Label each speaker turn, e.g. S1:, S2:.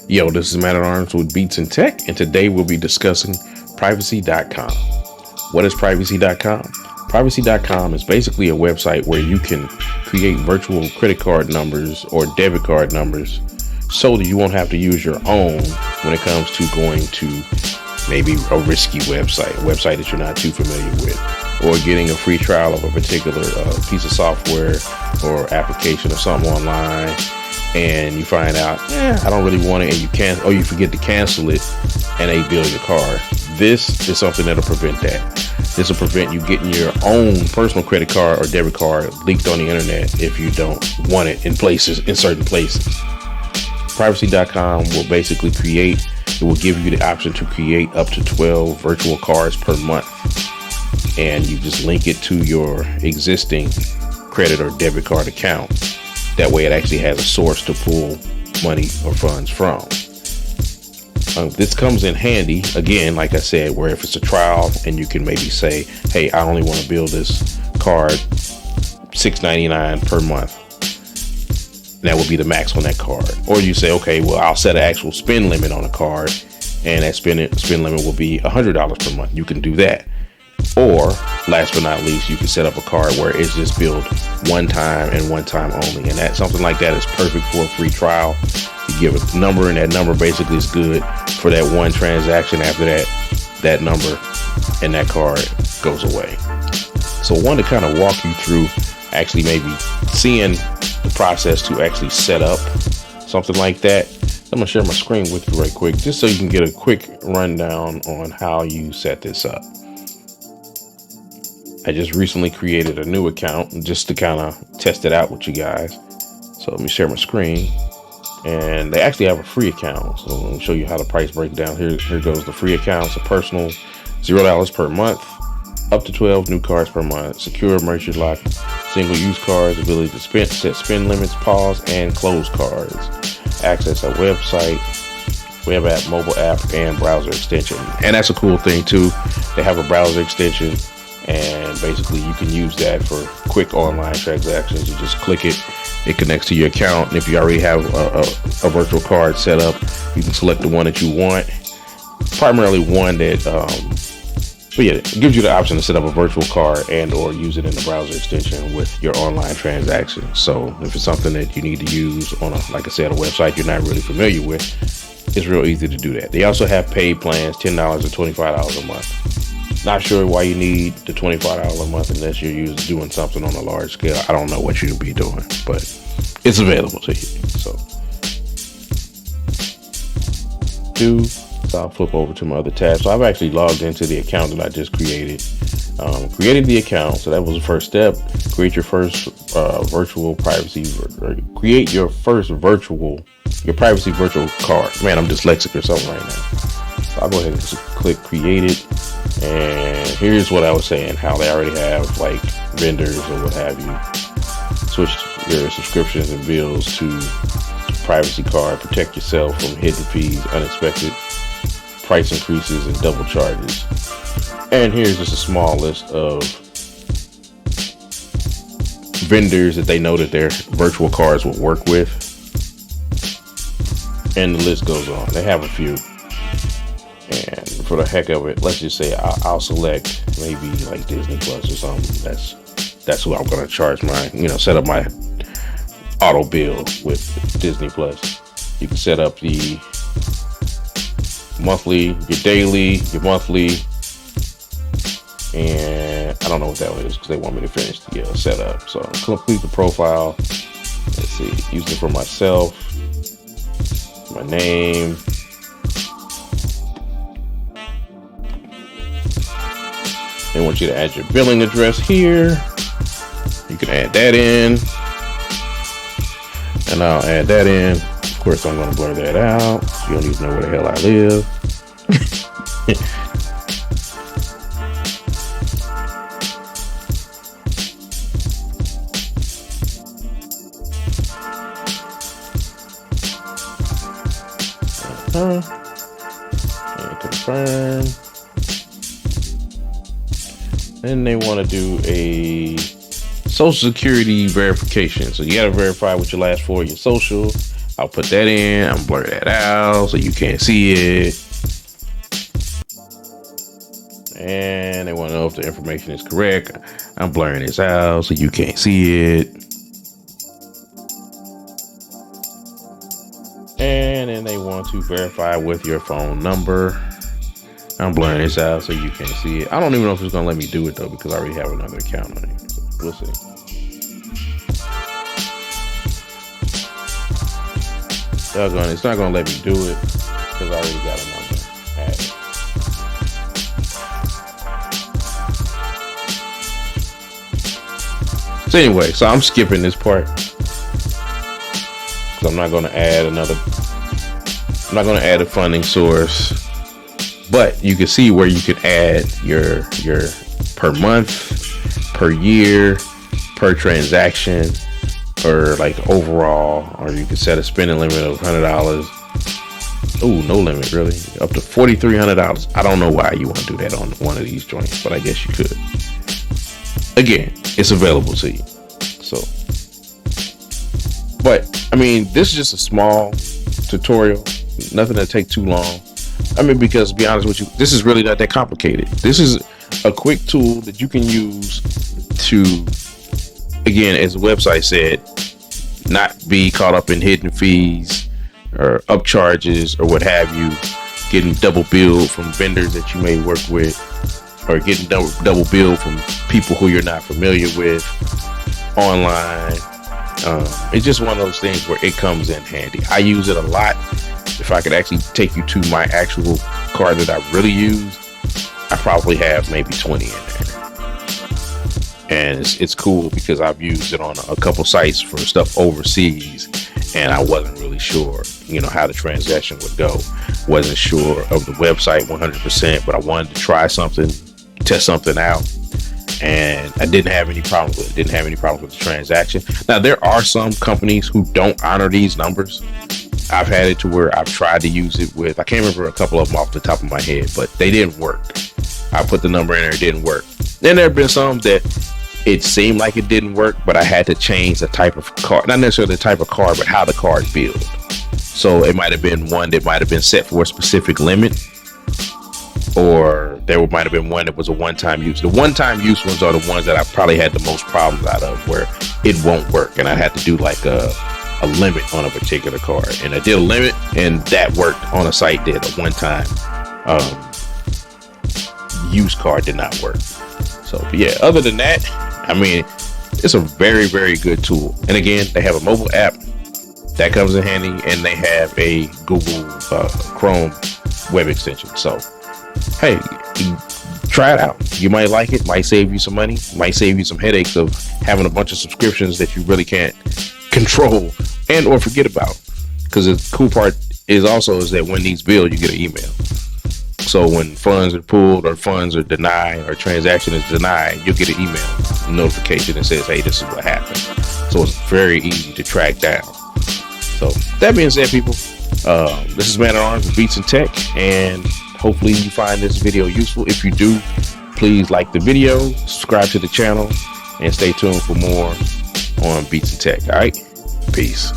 S1: Yo, this is Matt at Arms with Beats and Tech, and today we'll be discussing Privacy.com. What is Privacy.com? Privacy.com is basically a website where you can create virtual credit card numbers or debit card numbers so that you won't have to use your own when it comes to going to maybe a risky website, a website that you're not too familiar with, or getting a free trial of a particular piece of software or application or something online, and you find out, I don't really want it, and you can't, or you forget to cancel it, and they bill your card. This is something that'll prevent that. This will prevent you getting your own personal credit card or debit card leaked on the internet if you don't want it in certain places. Privacy.com will basically it will give you the option to create up to 12 virtual cards per month. And you just link it to your existing credit or debit card account. That way it actually has a source to pull money or funds from. This comes in handy, again, like I said, where if it's a trial and you can maybe say, hey, I only want to bill this card $6.99 per month. That would be the max on that card. Or you say, okay, well, I'll set an actual spend limit on a card, and that spend limit will be $100 per month. You can do that. Or, last but not least, you can set up a card where it's just billed one time and one time only. And that something like that is perfect for a free trial. You give a number, and that number basically is good for that one transaction. After that number and that card goes away. So I wanted to kind of walk you through actually maybe seeing the process to actually set up something like that. I'm going to share my screen with you right quick, just so you can get a quick rundown on how you set this up. I just recently created a new account just to kind of test it out with you guys. So let me share my screen. And they actually have a free account. So let me show you how the price breaks down. Here goes the free account. It's a personal, $0 per month, up to 12 new cards per month, secure merchant lock, single use cards, ability to set spend limits, pause and close cards, access a website, web app, mobile app, and browser extension. And that's a cool thing too. They have a browser extension, and basically you can use that for quick online transactions. You just click it, it connects to your account, and if you already have a virtual card set up, you can select the one that you want. Primarily one that but yeah, it gives you the option to set up a virtual card and or use it in the browser extension with your online transactions. So if it's something that you need to use on like I said, a website you're not really familiar with, it's real easy to do that. They also have paid plans, $10 or $25 a month. Not sure why you need the $25 a month unless you're doing something on a large scale. I don't know what you'll be doing, but it's available to you. So I'll flip over to my other tab. So I've actually logged into the account that I just created. Created the account, so that was the first step. Create your first virtual privacy, or create your first privacy virtual card. Man, I'm dyslexic or something right now. So I'll go ahead and just click create it. And here's what I was saying, how they already have like vendors or what have you. Switch your subscriptions and bills to privacy card. Protect yourself from hidden fees, unexpected price increases, and double charges. And here's just a small list of vendors that they know that their virtual cards will work with. And the list goes on. They have a few. And for the heck of it, let's just say I'll select maybe like Disney Plus or something. That's who I'm going to charge my, set up my auto bill with Disney Plus. You can set up the monthly, your daily, your monthly, and I don't know what that one is because they want me to finish the setup. So complete the profile. Let's see, use it for myself, my name. They want you to add your billing address here. You can add that in, and I'll add that in. Of course, I'm going to blur that out. So you don't even know where the hell I live. And confirm. Then they want to do a social security verification. So you got to verify with your last 4 of your social. I'll put that in. I'm blur that out so you can't see it. And they want to know if the information is correct. I'm blurring this out so you can't see it. And then they want to verify with your phone number. I'm blurring this out so you can't see it. I don't even know if it's going to let me do it though, because I already have another account on it. So we'll see. It's not going to let me do it because I already got a number added. So anyway, so I'm skipping this part because I'm not going to add a funding source. But you can see where you can add your per month, per year, per transaction, or like overall, or you can set a spending limit of $100. Oh, no limit really, up to $4,300. I don't know why you want to do that on one of these joints, but I guess you could. Again, it's available to you. So, but I mean, this is just a small tutorial, nothing that take too long. I mean, because to be honest with you, this is really not that complicated. This is a quick tool that you can use to, again, as the website said, not be caught up in hidden fees or upcharges or what have you, getting double billed from vendors that you may work with, or getting double billed from people who you're not familiar with online. It's just one of those things where it comes in handy. I use it a lot. If I could actually take you to my actual card that I really use, I probably have maybe 20 in there. And it's cool because I've used it on a couple sites for stuff overseas, and I wasn't really sure, how the transaction would go. Wasn't sure of the website 100%, but I wanted to try something, test something out, and I didn't have any problems with it. Didn't have any problems with the transaction. Now, there are some companies who don't honor these numbers. I've had it to where I've tried to use it with, I can't remember a couple of them off the top of my head, but they didn't work. I put the number in there, it didn't work. Then there have been some that it seemed like it didn't work, but I had to change the type of card, not necessarily the type of card, but how the card built. So it might have been one that might have been set for a specific limit, or there might have been one that was a one-time use. The one-time use ones are the ones that I probably had the most problems out of, where it won't work, and I had to do like a limit on a particular card, and I did a limit, and that worked on a site that a one-time use card did not work. So yeah, other than that, I mean, it's a very, very good tool. And again, they have a mobile app that comes in handy, and they have a Google Chrome web extension. So hey, try it out. You might like it, might save you some money, might save you some headaches of having a bunch of subscriptions that you really can't control and or forget about. Because the cool part is that when these bill, you get an email. So when funds are pulled or funds are denied or transaction is denied, you'll get an email notification that says, hey, this is what happened. So it's very easy to track down. So that being said, people, this is Man at Arms with Beats and Tech, and hopefully you find this video useful. If you do, please like the video, subscribe to the channel, and stay tuned for more on Beats and Tech. All right, peace.